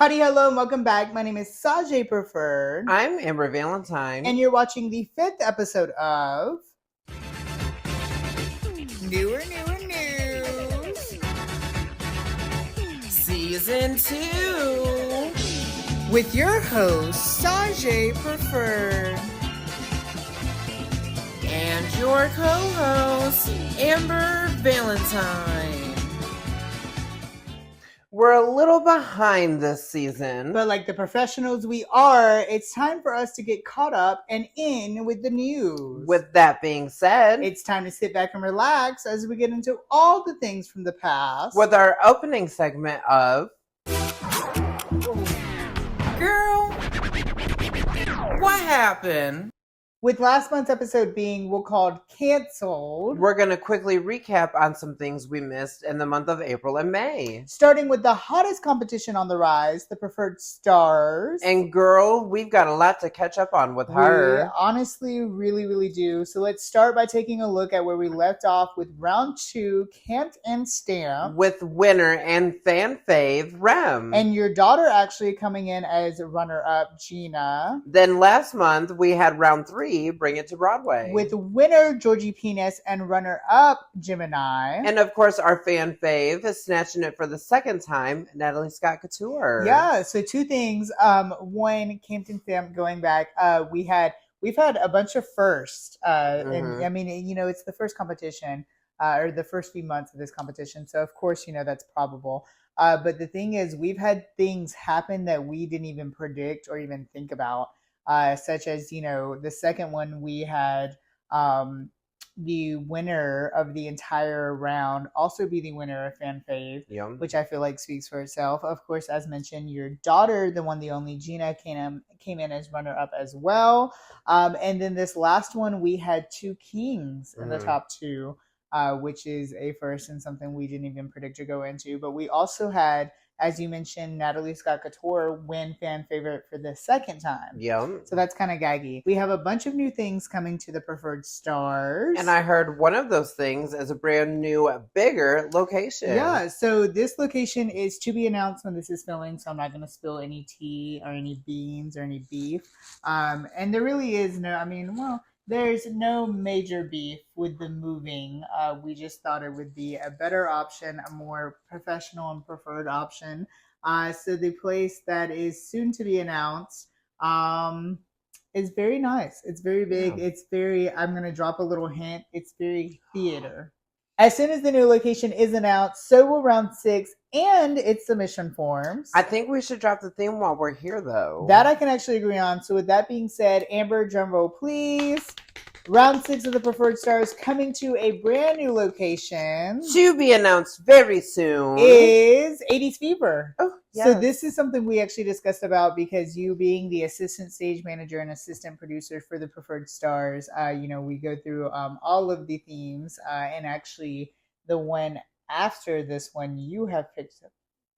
Howdy, hello, and welcome back. My name is Sajay Preferred, I'm Amber Valentine. and you're watching the 5th episode of Newer News Season 2. with your host, Sajay Preferred. And your co-host, Amber Valentine. We're a little behind this season. But like the professionals we are, it's time for us to get caught up and in with the news. With that being said, it's time to sit back and relax as we get into all the things from the past. with our opening segment of Girl, what happened? With last month's episode being, we'll call it canceled. We're going to quickly recap on some things we missed in the month of April and May. Starting with the hottest competition on the rise, the Preferred Stars. And girl, we've got a lot to catch up on with her. We honestly really do. So let's start by taking a look at where we left off with round 2, Camped and Stamped. With winner and fan fave, Rem. And your daughter actually coming in as runner-up, Gina. Then last month, we had round 3, Bring It to Broadway. With winner, Georgie Penis, and runner-up, Gemini. And of course, our fan fave is snatching it for the second time, Natalie Scott Couture. Yeah, so two things. One, Camped and Stamped, going back, we've had a bunch of firsts. And I mean, you know, it's the first competition, or the first few months of this competition. So of course, you know, that's probable. But the thing is, we've had things happen that we didn't even predict or even think about. Such as, you know, the second one we had the winner of the entire round also be the winner of Fan Fave, which I feel like speaks for itself. Of course, as mentioned, your daughter, the one, the only Gina, came in as runner-up as well. And then this last one, we had 2 kings in the top 2, which is a first and something we didn't even predict to go into. But we also had, as you mentioned, Natalie Scott Couture win fan favorite for the second time. So that's kind of gaggy. We have a bunch of new things coming to the Preferred Stars. And I heard one of those things is a brand new, bigger location. Yeah, so this location is to be announced when this is filming, so I'm not going to spill any tea or any beans or any beef. And there really is there's no major beef with the moving. We just thought it would be a better option, a more professional and preferred option. So the place that is soon to be announced is very nice. It's very big. Yeah. It's very, I'm going to drop a little hint, it's very theater. As soon as the new location is announced, so will round 6 and its submission forms. I think we should drop the theme while we're here, though. That I can actually agree on. So with that being said, Amber, drum roll, please. Round 6 of the Preferred Stars coming to a brand new location. To be announced very soon. Is 80s Fever. Oh, yes. So this is something we actually discussed about because you being the assistant stage manager and assistant producer for the Preferred Stars, you know, we go through all of the themes and actually the one after this one you have picked.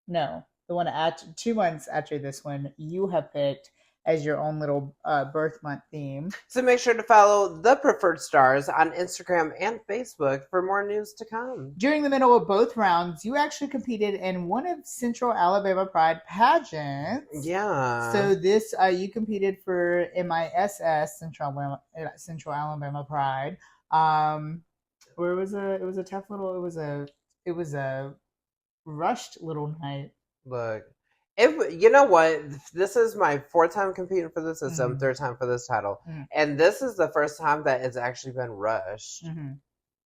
No, the one 2 months after this one you have picked as your own little birth month theme. So make sure to follow the Preferred Stars on Instagram and Facebook for more news to come. During the middle of both rounds, you actually competed in one of Central Alabama Pride pageants. Yeah. So this, you competed for MISS, Central Alabama Pride. Where it was a tough little, it was a rushed little night. Look. You know what? This is my 4th time competing for the system, 3rd time for this title. And this is the first time that it's actually been rushed.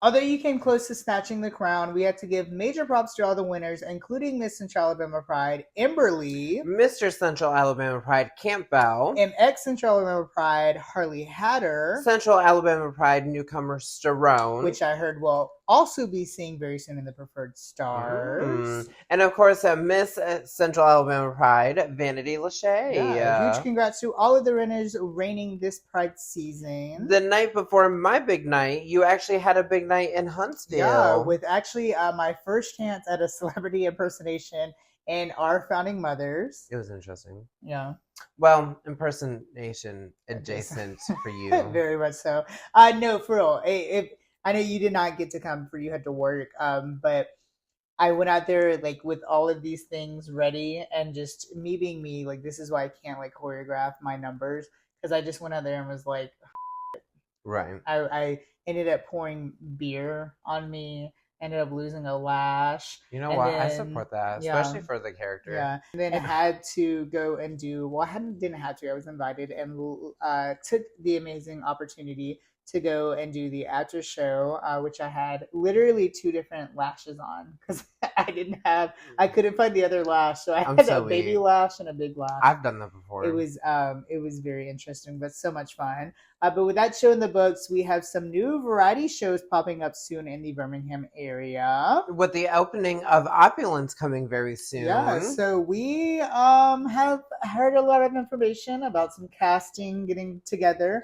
Although you came close to snatching the crown, we had to give major props to all the winners, including Miss Central Alabama Pride, Emberly, Mr. Central Alabama Pride, Campbell, and ex-Central Alabama Pride, Harley Hatter, Central Alabama Pride newcomer, Sterone, which I heard will also be seeing very soon in the Preferred Stars. And of course, Miss Central Alabama Pride, Vanity Lachey. Yeah, huge congrats to all of the runners reigning this Pride season. The night before my big night, you actually had a big night in Huntsville. Yeah, with actually my first chance at a celebrity impersonation in our founding mothers. It was interesting. Yeah. Well, impersonation adjacent for you. Very much so. No, for real. I know you did not get to come for you had to work, but I went out there like with all of these things ready, and just me being me, like this is why I can't like choreograph my numbers, because I just went out there and was like, right. I ended up pouring beer on me, ended up losing a lash. You know and what? I then support that, yeah especially for the character. yeah and then I had to go and do, well, didn't have to, I was invited, and took the amazing opportunity to go and do the after show, which I had literally two different lashes on, because I couldn't find the other lash, so I I'm had so a baby weak. lash and a big lash. I've done that before. It was very interesting, but so much fun. But with that show in the books, we have some new variety shows popping up soon in the Birmingham area. With the opening of Opulence coming very soon. Yeah, so we have heard a lot of information about some casting getting together.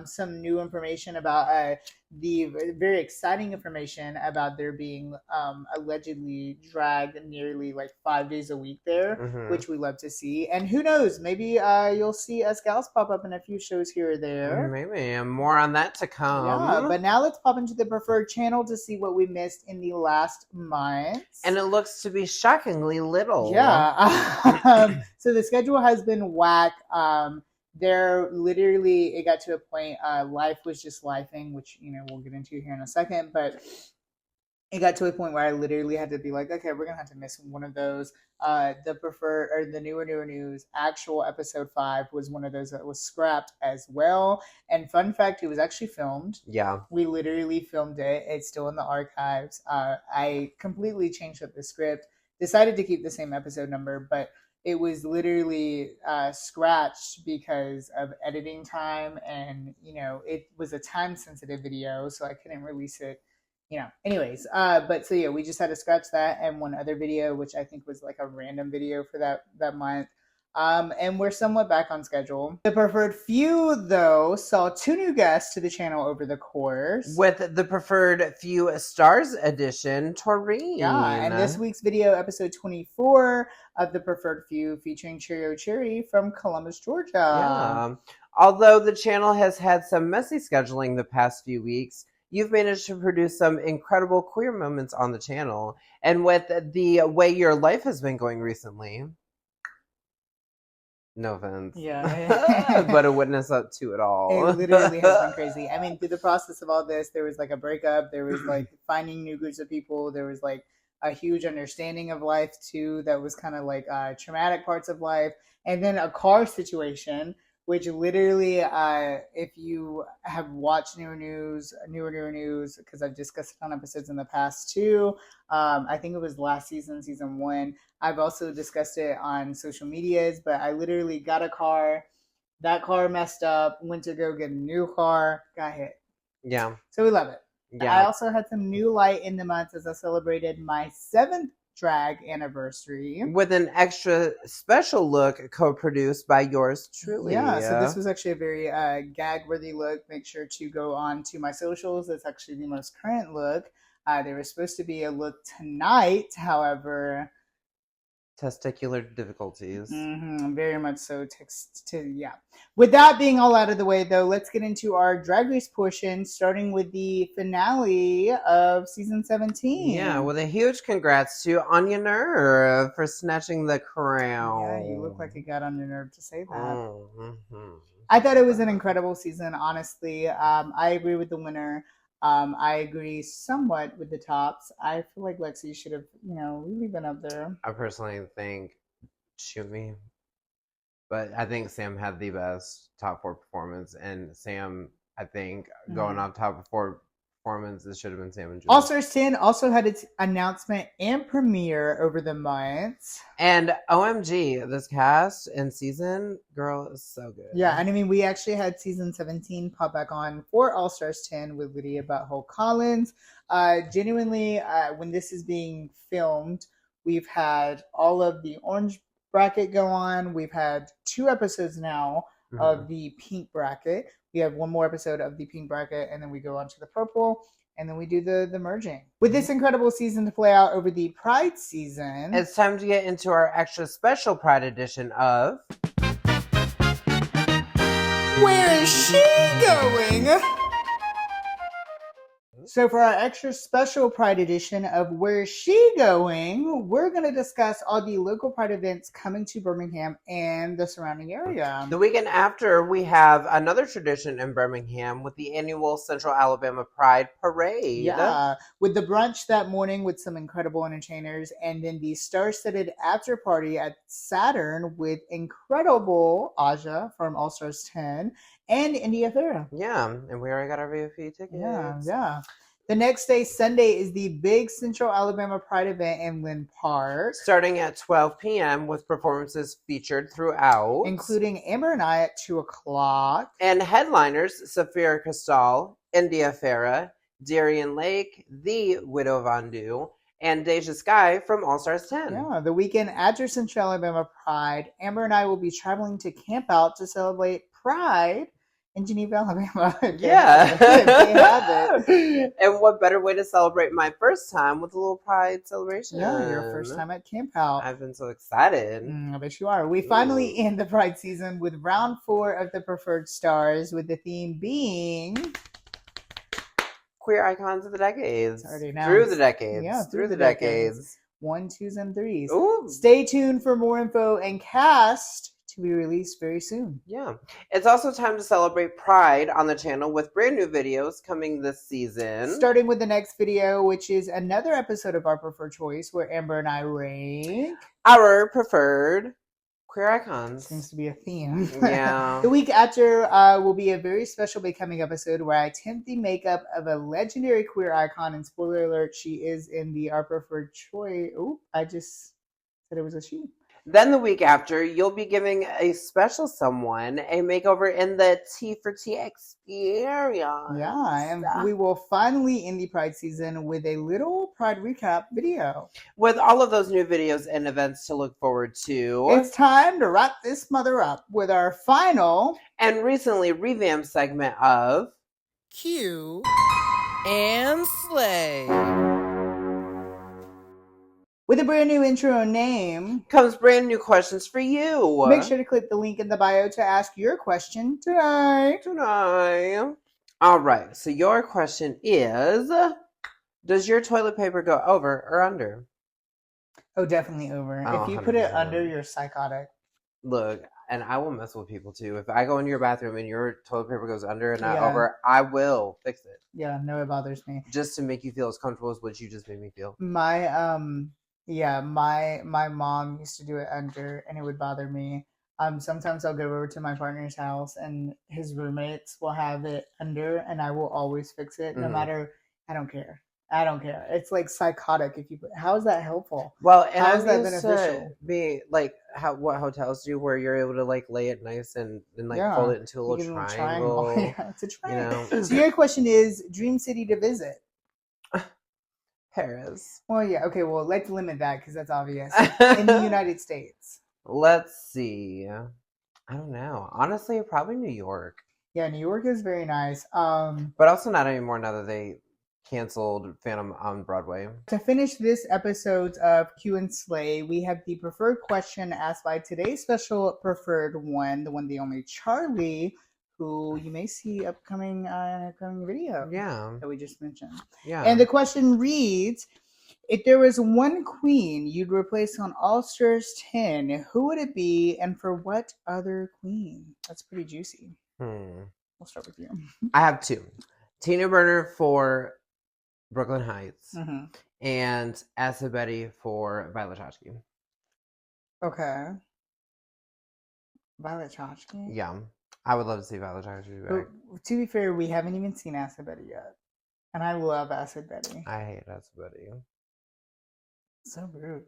Some new information about the very exciting information about there being allegedly dragged nearly like 5 days a week there, which we love to see. And who knows, maybe you'll see us gals pop up in a few shows here or there. Maybe, and more on that to come. Yeah, but now let's pop into the preferred channel to see what we missed in the last month. And it looks to be shockingly little. Yeah. So the schedule has been whack. There literally, it got to a point, life was just lifing, which, you know, we'll get into here in a second, but it got to a point where I literally had to be like, okay, we're gonna have to miss one of those. The newer news actual episode 5 was one of those that was scrapped as well. And fun fact, it was actually filmed. Yeah, we literally filmed it. It's still in the archives. I completely changed up the script, decided to keep the same episode number, but it was literally scratched because of editing time, and you know, it was a time sensitive video, so I couldn't release it, you know. Anyways, but so yeah, we just had to scratch that and one other video, which I think was like a random video for that month. And we're somewhat back on schedule. The preferred few, though, saw 2 new guests to the channel over the course. With the preferred few stars edition, Taurine. Yeah, and this week's video, episode 24 of the preferred few, featuring Cheerio Cherry from Columbus, Georgia. Yeah. Although the channel has had some messy scheduling the past few weeks, you've managed to produce some incredible queer moments on the channel. And with the way your life has been going recently, no offense. Yeah. But a witness up to it all. It literally has been crazy. I mean, through the process of all this, there was like a breakup. There was like finding new groups of people. There was like a huge understanding of life too. That was kind of like traumatic parts of life. And then a car situation, which literally, if you have watched newer news, because I've discussed it on episodes in the past too. I think it was last season, season 1. I've also discussed it on social medias, but I literally got a car. That car messed up, went to go get a new car, got hit. Yeah. So we love it. Yeah. I also had some new light in the month as I celebrated my 7th drag anniversary. With an extra special look co-produced by yours truly. Yeah, so this was actually a very gag-worthy look. Make sure to go on to my socials. It's actually the most current look. There was supposed to be a look tonight, however... Testicular difficulties. Very much so. Yeah. With that being all out of the way, though, let's get into our Drag Race portion, starting with the finale of season 17. Yeah, with a huge congrats to Anya Nerve for snatching the crown. Yeah, you look like you got on your nerve to say that. I thought it was an incredible season, honestly. I agree with the winner. I agree somewhat with the tops. I feel like Lexi should have, really been up there. I personally think shoot me, but I think Sam had the best top 4 performance, and Sam, I think, going off top 4 performance, it should have been Sam and Julie. All Stars 10 also had its announcement and premiere over the months. And OMG, this cast and season, girl, is so good. Yeah, and I mean, we actually had season 17 pop back on for All Stars 10 with Lydia Butthole Collins. Genuinely, when this is being filmed, we've had all of the orange bracket go on. We've had 2 episodes now of the pink bracket. We have 1 more episode of the pink bracket, and then we go on to the purple, and then we do the merging. With this incredible season to play out over the Pride season, it's time to get into our extra special Pride edition of... Where is she going? So for our extra special Pride edition of Where's She Going, we're going to discuss all the local Pride events coming to Birmingham and the surrounding area. The weekend after, we have another tradition in Birmingham with the annual Central Alabama Pride Parade. Yeah, with the brunch that morning with some incredible entertainers, and then the star-studded after party at Saturn with incredible Aja from All Stars 10 and India Farah. Yeah, and we already got our VIP tickets. Yeah. The next day, Sunday, is the big Central Alabama Pride event in Lynn Park. Starting at 12 p.m. with performances featured throughout. Including Amber and I at 2 o'clock. And headliners, Safira Cristal, India Farah, Darian Lake, The Widow Vondu, and Deja Sky from All Stars 10. Yeah, the weekend after Central Alabama Pride, Amber and I will be traveling to Camp Out to celebrate Pride in Geneva, Alabama. Yeah. They have it. And what better way to celebrate my first time with a little Pride celebration? Yeah, your first time at Camp Out. I've been so excited. I bet you are. We finally end the Pride season with round 4 of the Preferred Stars, with the theme being Queer icons of the decades. Now. Through the decades. Yeah, through the decades. 1, 2s, and 3s. Ooh. Stay tuned for more info and cast to be released very soon. Yeah. It's also time to celebrate Pride on the channel with brand new videos coming this season. Starting with the next video, which is another episode of Our Preferred Choice, where Amber and I rank our preferred queer icons. Seems to be a theme. Yeah. The week after will be a very special becoming episode where I attempt the makeup of a legendary queer icon, and spoiler alert, she is in the Our Preferred Choice. Oh, I just said it was a she. Then the week after, you'll be giving a special someone a makeover in the T for T experience. Yeah, and we will finally end the Pride season with a little Pride recap video. With all of those new videos and events to look forward to, it's time to wrap this mother up with our final and recently revamped segment of Q and Slay. With a brand new intro name comes brand new questions for you. Make sure to click the link in the bio to ask your question tonight. All right, so your question is, does your toilet paper go over or under? Oh, definitely over. Oh, if you put it 100%. under, you're psychotic. Look, and I will mess with people too. If I go into your bathroom and your toilet paper goes under and not over, I will fix it. Yeah, no, it bothers me. Just to make you feel as comfortable as what you just made me feel. My mom used to do it under, and it would bother me. Sometimes I'll go over to my partner's house, and his roommates will have it under, and I will always fix it, no matter. I don't care. It's like psychotic. How is that helpful? Well, and how is that beneficial? Be like what hotels do, where you're able to like lay it nice and fold it into a little triangle. Yeah, it's a triangle. You know? So your question is, dream city to visit? Paris. Well, yeah. Okay. Well, let's limit that because that's obvious. In the United States. Let's see. I don't know. Honestly, probably New York. Yeah, New York is very nice. But also not anymore now that they canceled Phantom on Broadway. To finish this episode of Q and Slay, we have the preferred question asked by today's special preferred one, the one, the only Charlie, who you may see upcoming video. Yeah. That we just mentioned. Yeah. And the question reads, if there was one queen you'd replace on All Stars 10, who would it be, and for what other queen? That's pretty juicy. We'll start with you. I have 2. Tina Burner for Brooklyn Heights and Asa Betty for Violet Chachki. Okay. Violet Chachki? Yeah. I would love to see Violet Chachki back. But, to be fair, we haven't even seen Acid Betty yet. And I love Acid Betty. I hate Asa Betty. So rude.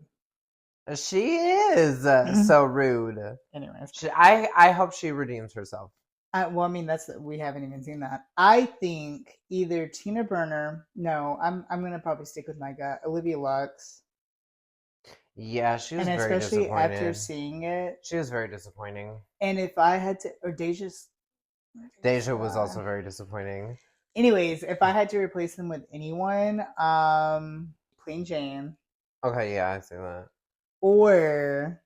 She is so rude. Anyways. I hope she redeems herself. Well, I mean, we haven't even seen that. I think either Tina Burner. No, I'm gonna probably stick with my gut. Olivia Lux. Yeah, she was and very especially disappointed. After seeing it, she was very disappointing. And if I had to, or Deja was also very disappointing. Anyways, if I had to replace them with anyone, Plain Jane. Okay, yeah, I see that. Or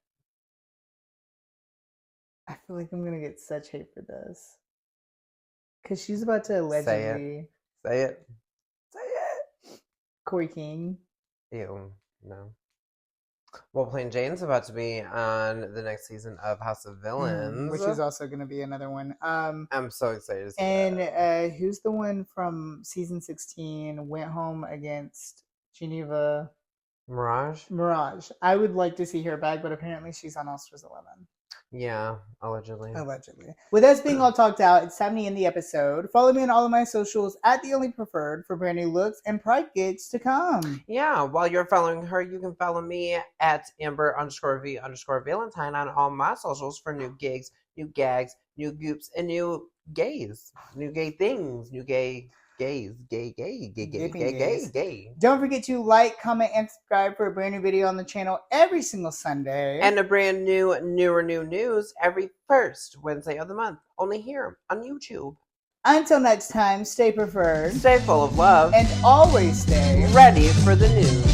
I feel like I'm gonna get such hate for this because she's about to allegedly say it. Corey King. Ew, no. Well, Plain Jane's about to be on the next season of House of Villains, which is also going to be another one. I'm so excited to see and that. Who's the one from season 16 went home against Geneva? Mirage? I would like to see her back, but apparently she's on All Stars 11. Yeah, allegedly. With us being all talked out, it's time to end the episode. Follow me on all of my socials at The Only Preferred for brand new looks and Pride gigs to come. Yeah, while you're following her, you can follow me at Amber_V_Valentine on all my socials for new gigs, new gags, new goops, and new gays. New gay things, new gay gays. Gay. Don't forget to like, comment, and subscribe for a brand new video on the channel every single Sunday. And a brand new news every first Wednesday of the month, only here on YouTube. Until next time, stay preferred, stay full of love, and always stay ready for the news.